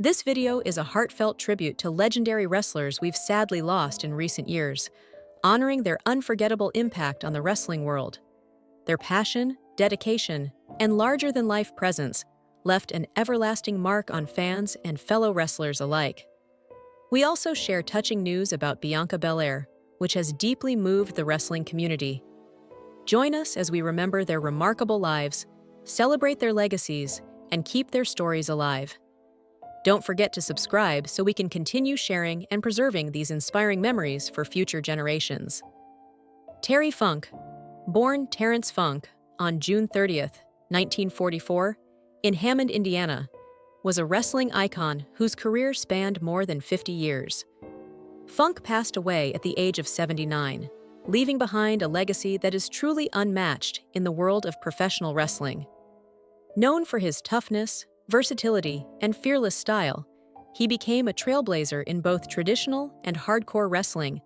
This video is a heartfelt tribute to legendary wrestlers we've sadly lost in recent years, honoring their unforgettable impact on the wrestling world. Their passion, dedication, and larger-than-life presence left an everlasting mark on fans and fellow wrestlers alike. We also share touching news about Bianca Belair, which has deeply moved the wrestling community. Join us as we remember their remarkable lives, celebrate their legacies, and keep their stories alive. Don't forget to subscribe so we can continue sharing and preserving these inspiring memories for future generations. Terry Funk, born Terrence Funk on June 30th, 1944, in Hammond, Indiana, was a wrestling icon whose career spanned more than 50 years. Funk passed away at the age of 79, leaving behind a legacy that is truly unmatched in the world of professional wrestling. Known for his toughness, versatility, and fearless style, he became a trailblazer in both traditional and hardcore wrestling,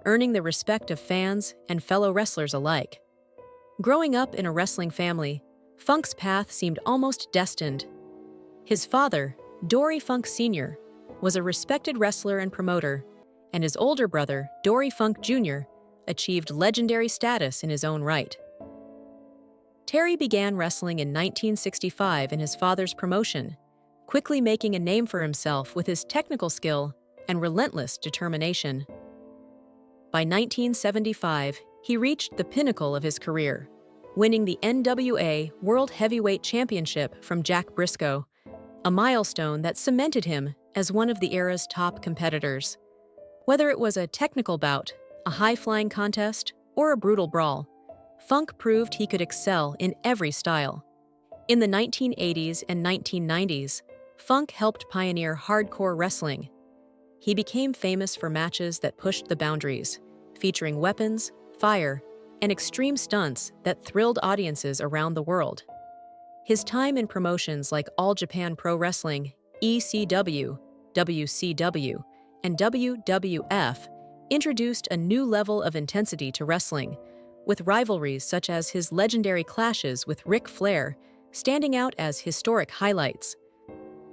earning the respect of fans and fellow wrestlers alike. Growing up in a wrestling family, Funk's path seemed almost destined. His father, Dory Funk Sr., was a respected wrestler and promoter, and his older brother, Dory Funk Jr., achieved legendary status in his own right. Terry began wrestling in 1965 in his father's promotion, quickly making a name for himself with his technical skill and relentless determination. By 1975, he reached the pinnacle of his career, winning the NWA World Heavyweight Championship from Jack Briscoe, a milestone that cemented him as one of the era's top competitors. Whether it was a technical bout, a high-flying contest, or a brutal brawl, Funk proved he could excel in every style. In the 1980s and 1990s, Funk helped pioneer hardcore wrestling. He became famous for matches that pushed the boundaries, featuring weapons, fire, and extreme stunts that thrilled audiences around the world. His time in promotions like All Japan Pro Wrestling, ECW, WCW, and WWF introduced a new level of intensity to wrestling, with rivalries such as his legendary clashes with Ric Flair standing out as historic highlights.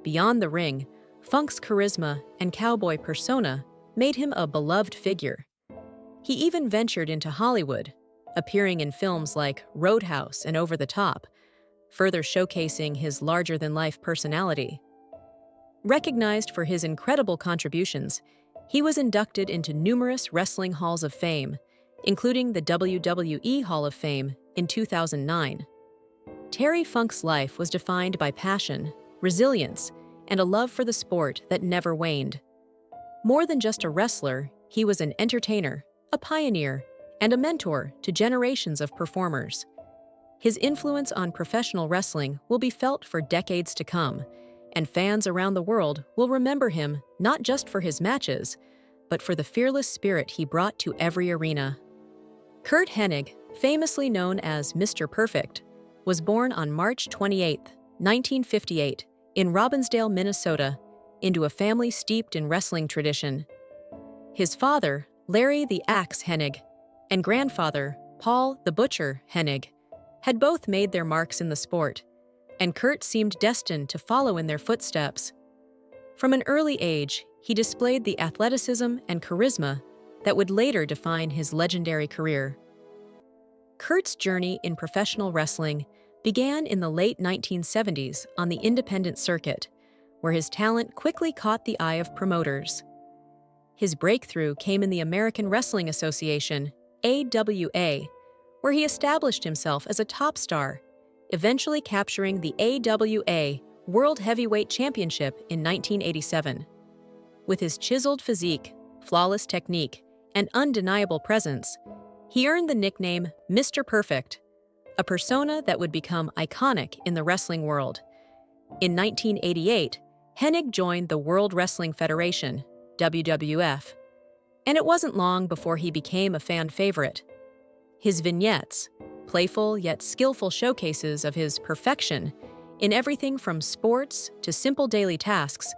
Beyond the ring, Funk's charisma and cowboy persona made him a beloved figure. He even ventured into Hollywood, appearing in films like Roadhouse and Over the Top, further showcasing his larger-than-life personality. Recognized for his incredible contributions, he was inducted into numerous wrestling halls of fame, including the WWE Hall of Fame in 2009. Terry Funk's life was defined by passion, resilience, and a love for the sport that never waned. More than just a wrestler, he was an entertainer, a pioneer, and a mentor to generations of performers. His influence on professional wrestling will be felt for decades to come, and fans around the world will remember him not just for his matches, but for the fearless spirit he brought to every arena. Curt Hennig, famously known as Mr. Perfect, was born on March 28, 1958, in Robbinsdale, Minnesota, into a family steeped in wrestling tradition. His father, Larry the Axe Hennig, and grandfather, Paul the Butcher Hennig, had both made their marks in the sport, and Curt seemed destined to follow in their footsteps. From an early age, he displayed the athleticism and charisma that would later define his legendary career. Curt's journey in professional wrestling began in the late 1970s on the independent circuit, where his talent quickly caught the eye of promoters. His breakthrough came in the American Wrestling Association, AWA, where he established himself as a top star, eventually capturing the AWA World Heavyweight Championship in 1987. With his chiseled physique, flawless technique, and undeniable presence, he earned the nickname Mr. Perfect, a persona that would become iconic in the wrestling world. In 1988, Hennig joined the World Wrestling Federation, WWF, and it wasn't long before he became a fan favorite. His vignettes, playful yet skillful showcases of his perfection in everything from sports to simple daily tasks,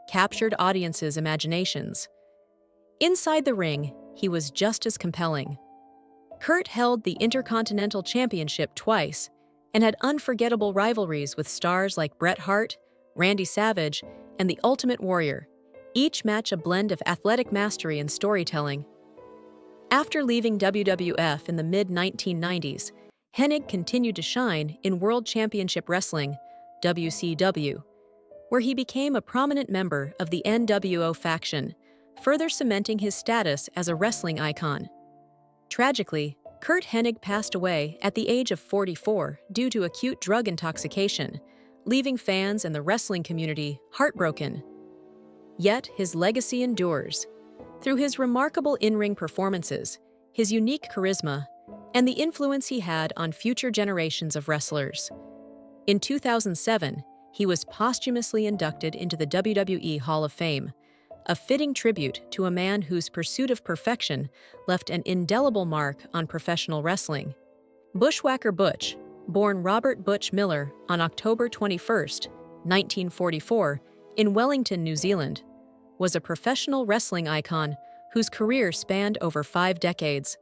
captured audiences' imaginations. Inside the ring, he was just as compelling. Curt held the Intercontinental Championship twice and had unforgettable rivalries with stars like Bret Hart, Randy Savage, and The Ultimate Warrior, each match a blend of athletic mastery and storytelling. After leaving WWF in the mid-1990s, Hennig continued to shine in World Championship Wrestling, WCW, where he became a prominent member of the NWO faction, further cementing his status as a wrestling icon. Tragically, Curt Hennig passed away at the age of 44 due to acute drug intoxication, leaving fans and the wrestling community heartbroken. Yet his legacy endures. Through his remarkable in-ring performances, his unique charisma, and the influence he had on future generations of wrestlers. In 2007, he was posthumously inducted into the WWE Hall of Fame, a fitting tribute to a man whose pursuit of perfection left an indelible mark on professional wrestling. Bushwhacker Butch, born Robert Butch Miller on October 21, 1944, in Wellington, New Zealand, was a professional wrestling icon whose career spanned over 5 decades.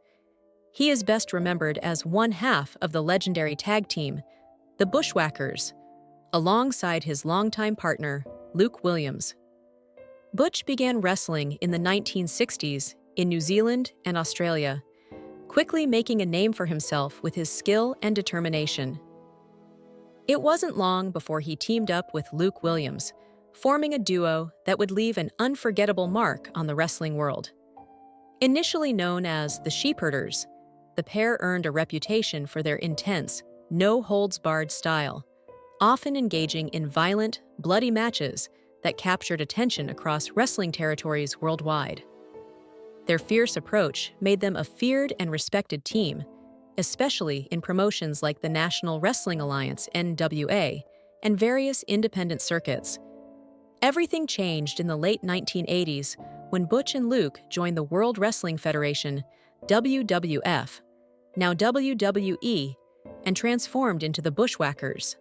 He is best remembered as one half of the legendary tag team, the Bushwhackers, alongside his longtime partner, Luke Williams. Butch began wrestling in the 1960s in New Zealand and Australia, quickly making a name for himself with his skill and determination. It wasn't long before he teamed up with Luke Williams, forming a duo that would leave an unforgettable mark on the wrestling world. Initially known as the Sheepherders, the pair earned a reputation for their intense, no-holds-barred style, often engaging in violent, bloody matches that captured attention across wrestling territories worldwide. Their fierce approach made them a feared and respected team, especially in promotions like the National Wrestling Alliance (NWA) and various independent circuits. Everything changed in the late 1980s when Butch and Luke joined the World Wrestling Federation (WWF), now WWE, and transformed into the Bushwhackers.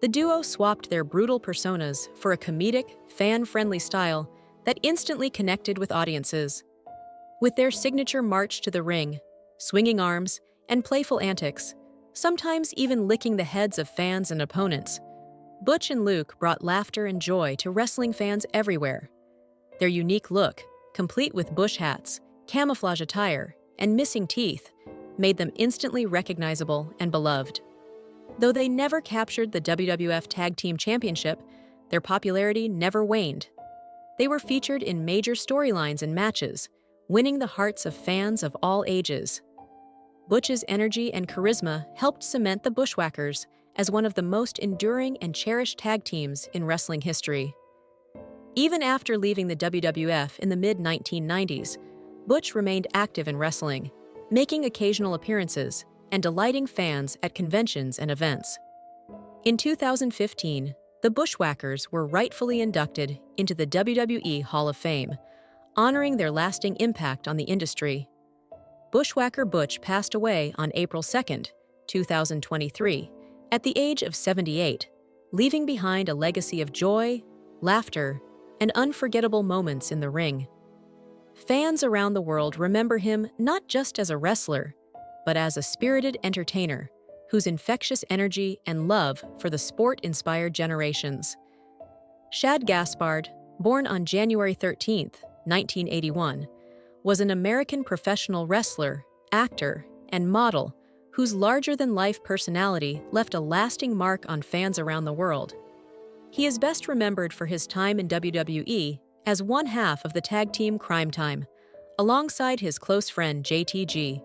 The duo swapped their brutal personas for a comedic, fan-friendly style that instantly connected with audiences. With their signature march to the ring, swinging arms, and playful antics, sometimes even licking the heads of fans and opponents, Butch and Luke brought laughter and joy to wrestling fans everywhere. Their unique look, complete with bush hats, camouflage attire, and missing teeth, made them instantly recognizable and beloved. Though they never captured the WWF Tag Team Championship, their popularity never waned. They were featured in major storylines and matches, winning the hearts of fans of all ages. Butch's energy and charisma helped cement the Bushwhackers as one of the most enduring and cherished tag teams in wrestling history. Even after leaving the WWF in the mid-1990s, Butch remained active in wrestling, making occasional appearances and delighting fans at conventions and events. In 2015, the Bushwhackers were rightfully inducted into the WWE Hall of Fame, honoring their lasting impact on the industry. Bushwhacker Butch passed away on April 2, 2023, at the age of 78, leaving behind a legacy of joy, laughter, and unforgettable moments in the ring. Fans around the world remember him not just as a wrestler, but as a spirited entertainer whose infectious energy and love for the sport inspired generations. Shad Gaspard, born on January 13, 1981, was an American professional wrestler, actor, and model whose larger-than-life personality left a lasting mark on fans around the world. He is best remembered for his time in WWE as one half of the tag team Crime Time, alongside his close friend JTG.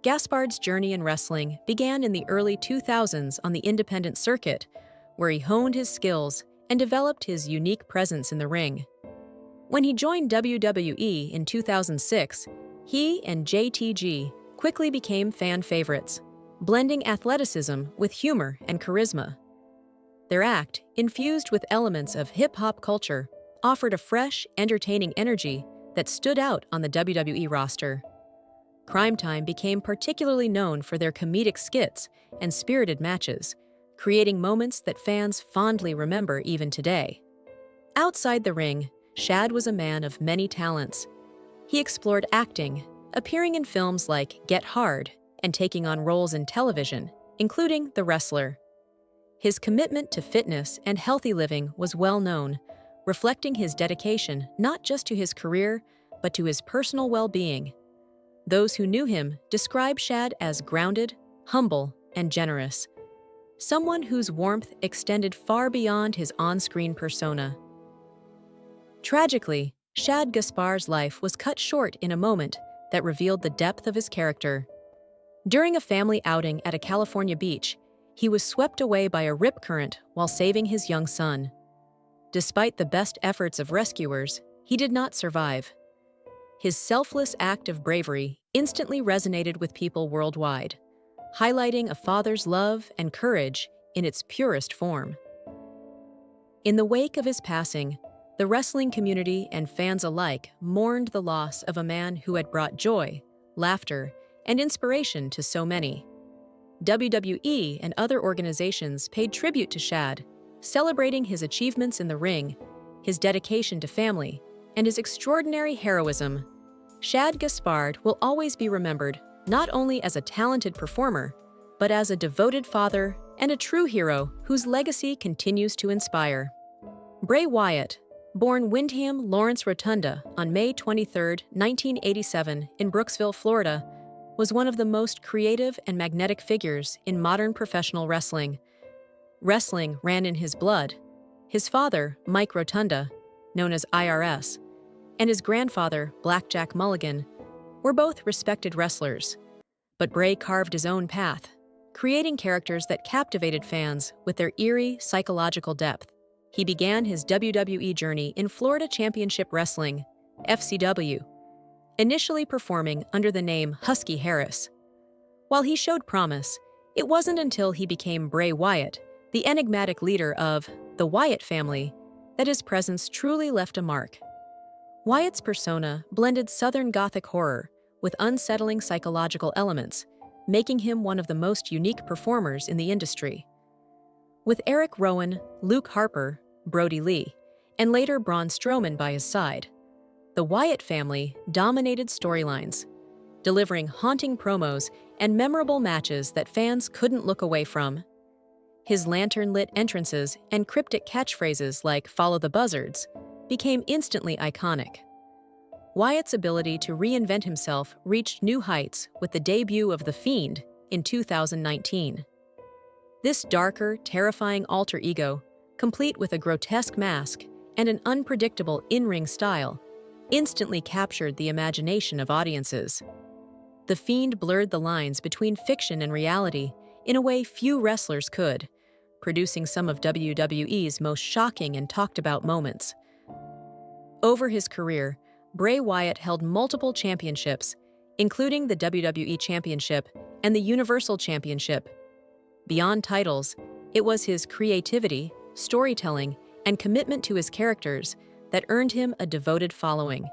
Gaspard's journey in wrestling began in the early 2000s on the independent circuit, where he honed his skills and developed his unique presence in the ring. When he joined WWE in 2006, he and JTG quickly became fan favorites, blending athleticism with humor and charisma. Their act, infused with elements of hip-hop culture, offered a fresh, entertaining energy that stood out on the WWE roster. Crime Time became particularly known for their comedic skits and spirited matches, creating moments that fans fondly remember even today. Outside the ring, Shad was a man of many talents. He explored acting, appearing in films like Get Hard and taking on roles in television, including The Wrestler. His commitment to fitness and healthy living was well known, reflecting his dedication not just to his career, but to his personal well-being. Those who knew him described Shad as grounded, humble, and generous, someone whose warmth extended far beyond his on-screen persona. Tragically, Shad Gaspard's life was cut short in a moment that revealed the depth of his character. During a family outing at a California beach, he was swept away by a rip current while saving his young son. Despite the best efforts of rescuers, he did not survive. His selfless act of bravery instantly resonated with people worldwide, highlighting a father's love and courage in its purest form. In the wake of his passing, the wrestling community and fans alike mourned the loss of a man who had brought joy, laughter, and inspiration to so many. WWE and other organizations paid tribute to Shad, celebrating his achievements in the ring, his dedication to family, and his extraordinary heroism. Shad Gaspard will always be remembered not only as a talented performer, but as a devoted father and a true hero whose legacy continues to inspire. Bray Wyatt, born Wyndham Lawrence Rotunda on May 23, 1987, in Brooksville, Florida, was one of the most creative and magnetic figures in modern professional wrestling. Wrestling ran in his blood. His father, Mike Rotunda, known as IRS, and his grandfather, Blackjack Mulligan, were both respected wrestlers. But Bray carved his own path, creating characters that captivated fans with their eerie psychological depth. He began his WWE journey in Florida Championship Wrestling, FCW, initially performing under the name Husky Harris. While he showed promise, it wasn't until he became Bray Wyatt, the enigmatic leader of the Wyatt family, that his presence truly left a mark. Wyatt's persona blended Southern Gothic horror with unsettling psychological elements, making him one of the most unique performers in the industry. With Eric Rowan, Luke Harper, Brody Lee, and later Braun Strowman by his side, the Wyatt family dominated storylines, delivering haunting promos and memorable matches that fans couldn't look away from. His lantern-lit entrances and cryptic catchphrases like "Follow the Buzzards" became instantly iconic. Wyatt's ability to reinvent himself reached new heights with the debut of The Fiend in 2019. This darker, terrifying alter ego, complete with a grotesque mask and an unpredictable in-ring style, instantly captured the imagination of audiences. The Fiend blurred the lines between fiction and reality in a way few wrestlers could, producing some of WWE's most shocking and talked-about moments. Over his career, Bray Wyatt held multiple championships, including the WWE Championship and the Universal Championship. Beyond titles, it was his creativity, storytelling, and commitment to his characters that earned him a devoted following.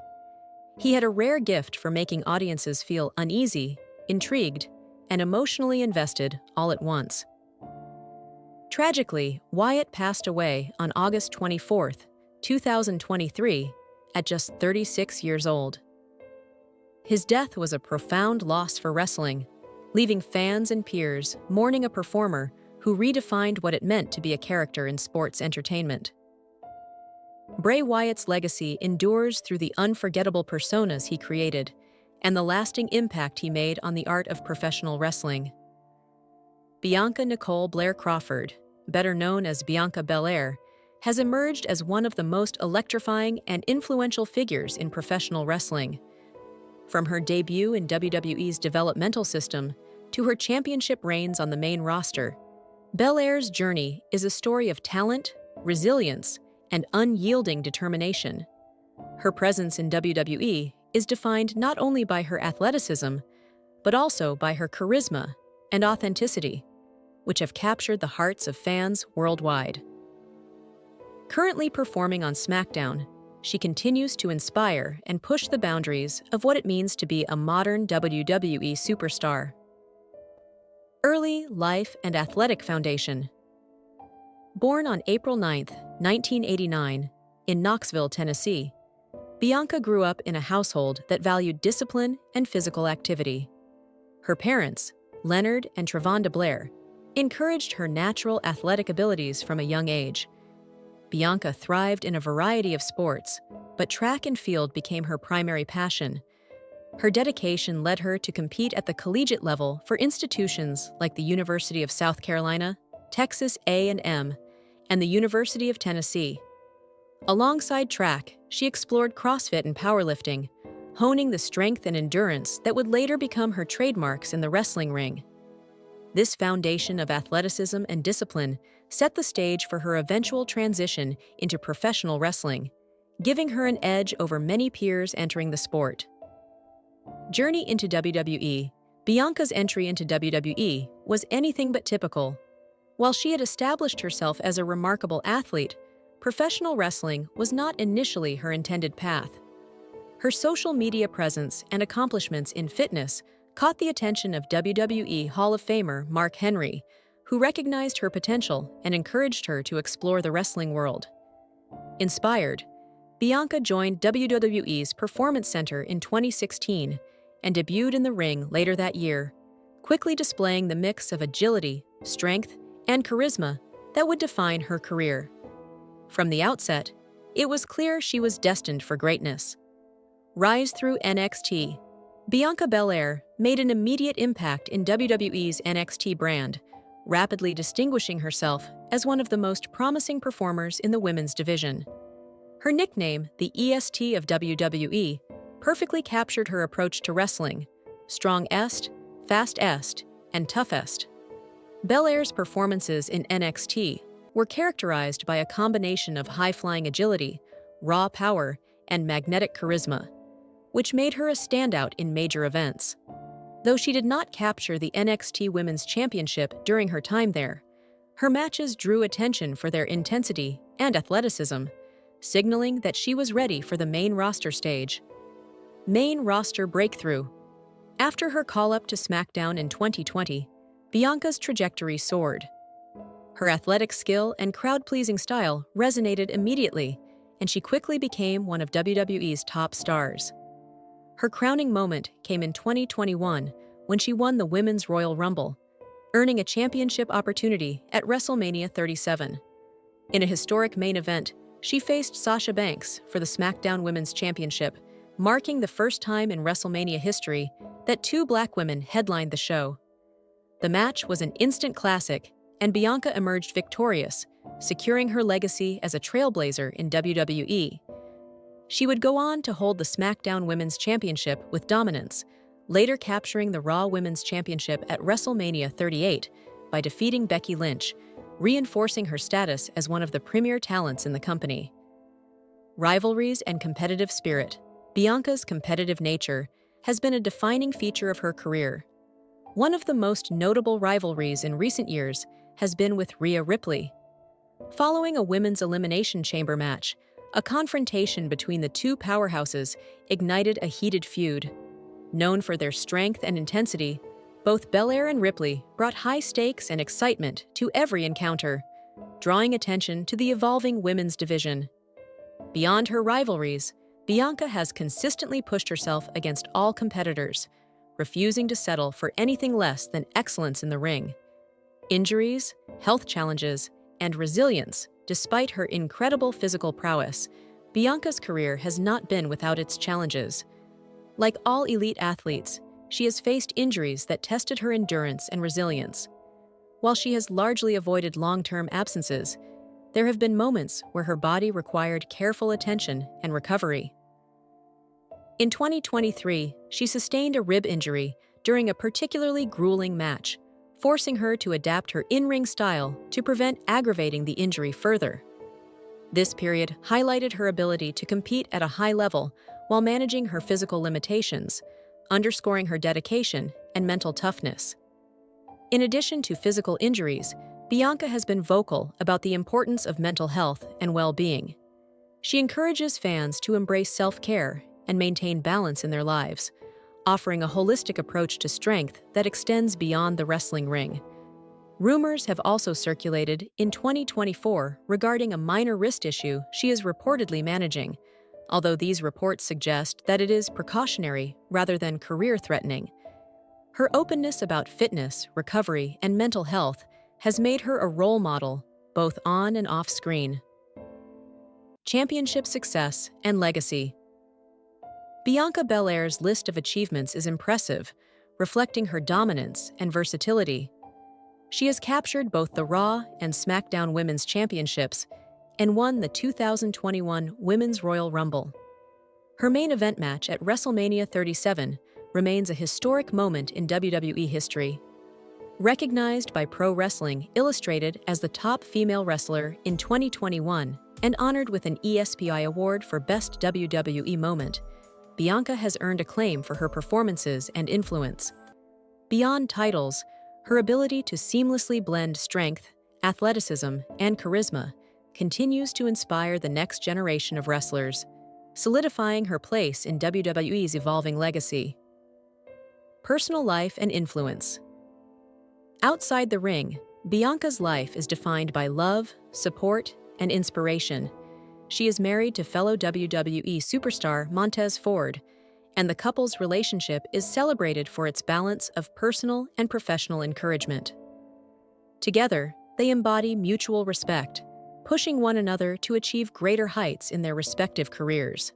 He had a rare gift for making audiences feel uneasy, intrigued, and emotionally invested all at once. Tragically, Wyatt passed away on August 24, 2023, at just 36 years old. His death was a profound loss for wrestling, leaving fans and peers mourning a performer who redefined what it meant to be a character in sports entertainment. Bray Wyatt's legacy endures through the unforgettable personas he created and the lasting impact he made on the art of professional wrestling. Bianca Nicole Blair Crawford, better known as Bianca Belair, has emerged as one of the most electrifying and influential figures in professional wrestling. From her debut in WWE's developmental system to her championship reigns on the main roster, Belair's journey is a story of talent, resilience, and unyielding determination. Her presence in WWE is defined not only by her athleticism, but also by her charisma and authenticity, which have captured the hearts of fans worldwide. Currently performing on SmackDown, she continues to inspire and push the boundaries of what it means to be a modern WWE superstar. Early life and athletic foundation. Born on April 9, 1989, in Knoxville, Tennessee, Bianca grew up in a household that valued discipline and physical activity. Her parents, Leonard and Travonda Blair, encouraged her natural athletic abilities from a young age. Bianca thrived in a variety of sports, but track and field became her primary passion. Her dedication led her to compete at the collegiate level for institutions like the University of South Carolina, Texas A&M, and the University of Tennessee. Alongside track, she explored CrossFit and powerlifting, honing the strength and endurance that would later become her trademarks in the wrestling ring. This foundation of athleticism and discipline set the stage for her eventual transition into professional wrestling, giving her an edge over many peers entering the sport. Journey into WWE. Bianca's entry into WWE was anything but typical. While she had established herself as a remarkable athlete, professional wrestling was not initially her intended path. Her social media presence and accomplishments in fitness caught the attention of WWE Hall of Famer Mark Henry, who recognized her potential and encouraged her to explore the wrestling world. Inspired, Bianca joined WWE's Performance Center in 2016 and debuted in the ring later that year, quickly displaying the mix of agility, strength, and charisma that would define her career. From the outset, it was clear she was destined for greatness. Rise through NXT. Bianca Belair made an immediate impact in WWE's NXT brand, rapidly distinguishing herself as one of the most promising performers in the women's division. Her nickname, the EST of WWE, perfectly captured her approach to wrestling: strong-est, fast-est, and tough-est. Belair's performances in NXT were characterized by a combination of high-flying agility, raw power, and magnetic charisma, which made her a standout in major events. Though she did not capture the NXT Women's Championship during her time there, her matches drew attention for their intensity and athleticism, signaling that she was ready for the main roster stage. Main roster breakthrough. After her call-up to SmackDown in 2020, Bianca's trajectory soared. Her athletic skill and crowd-pleasing style resonated immediately, and she quickly became one of WWE's top stars. Her crowning moment came in 2021 when she won the Women's Royal Rumble, earning a championship opportunity at WrestleMania 37. In a historic main event, she faced Sasha Banks for the SmackDown Women's Championship, marking the first time in WrestleMania history that two Black women headlined the show. The match was an instant classic, and Bianca emerged victorious, securing her legacy as a trailblazer in WWE. She would go on to hold the SmackDown Women's Championship with dominance, later capturing the Raw Women's Championship at WrestleMania 38 by defeating Becky Lynch, reinforcing her status as one of the premier talents in the company. Rivalries and competitive spirit. Bianca's competitive nature has been a defining feature of her career. One of the most notable rivalries in recent years has been with Rhea Ripley. Following a women's Elimination Chamber match, a confrontation between the two powerhouses ignited a heated feud. Known for their strength and intensity, both Belair and Ripley brought high stakes and excitement to every encounter, drawing attention to the evolving women's division. Beyond her rivalries, Bianca has consistently pushed herself against all competitors, refusing to settle for anything less than excellence in the ring. Injuries, health challenges, and resilience. Despite her incredible physical prowess, Bianca's career has not been without its challenges. Like all elite athletes, she has faced injuries that tested her endurance and resilience. While she has largely avoided long-term absences, there have been moments where her body required careful attention and recovery. In 2023, she sustained a rib injury during a particularly grueling match, forcing her to adapt her in-ring style to prevent aggravating the injury further. This period highlighted her ability to compete at a high level while managing her physical limitations, underscoring her dedication and mental toughness. In addition to physical injuries, Bianca has been vocal about the importance of mental health and well-being. She encourages fans to embrace self-care and maintain balance in their lives, offering a holistic approach to strength that extends beyond the wrestling ring. Rumors have also circulated in 2024 regarding a minor wrist issue she is reportedly managing, although these reports suggest that it is precautionary rather than career-threatening. Her openness about fitness, recovery, and mental health has made her a role model, both on and off screen. Championship success and legacy. Bianca Belair's list of achievements is impressive, reflecting her dominance and versatility. She has captured both the Raw and SmackDown Women's Championships and won the 2021 Women's Royal Rumble. Her main event match at WrestleMania 37 remains a historic moment in WWE history. Recognized by Pro Wrestling Illustrated as the top female wrestler in 2021 and honored with an ESPY award for Best WWE Moment, Bianca has earned acclaim for her performances and influence. Beyond titles, her ability to seamlessly blend strength, athleticism, and charisma continues to inspire the next generation of wrestlers, solidifying her place in WWE's evolving legacy. Personal life and influence. Outside the ring, Bianca's life is defined by love, support, and inspiration. She is married to fellow WWE superstar Montez Ford, and the couple's relationship is celebrated for its balance of personal and professional encouragement. Together, they embody mutual respect, pushing one another to achieve greater heights in their respective careers.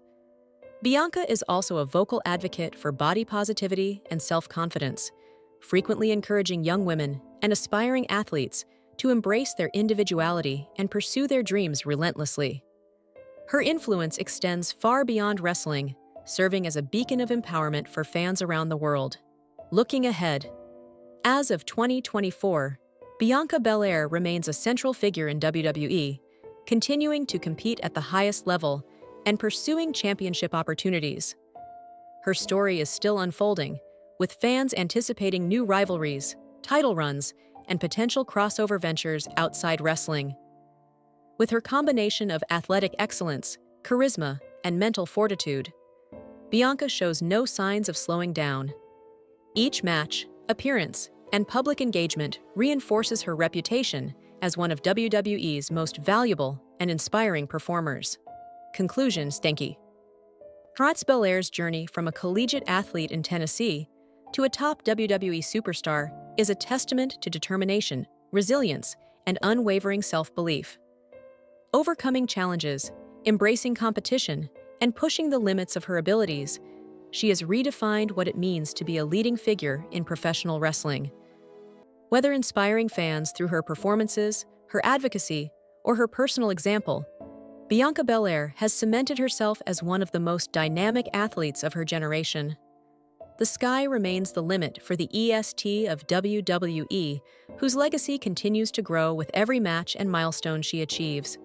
Bianca is also a vocal advocate for body positivity and self-confidence, frequently encouraging young women and aspiring athletes to embrace their individuality and pursue their dreams relentlessly. Her influence extends far beyond wrestling, serving as a beacon of empowerment for fans around the world. Looking ahead. As of 2024, Bianca Belair remains a central figure in WWE, continuing to compete at the highest level and pursuing championship opportunities. Her story is still unfolding, with fans anticipating new rivalries, title runs, and potential crossover ventures outside wrestling. With her combination of athletic excellence, charisma, and mental fortitude, Bianca shows no signs of slowing down. Each match, appearance, and public engagement reinforces her reputation as one of WWE's most valuable and inspiring performers. Conclusion, Stenky. Bianca Belair's journey from a collegiate athlete in Tennessee to a top WWE superstar is a testament to determination, resilience, and unwavering self-belief. Overcoming challenges, embracing competition, and pushing the limits of her abilities, she has redefined what it means to be a leading figure in professional wrestling. Whether inspiring fans through her performances, her advocacy, or her personal example, Bianca Belair has cemented herself as one of the most dynamic athletes of her generation. The sky remains the limit for the EST of WWE, whose legacy continues to grow with every match and milestone she achieves.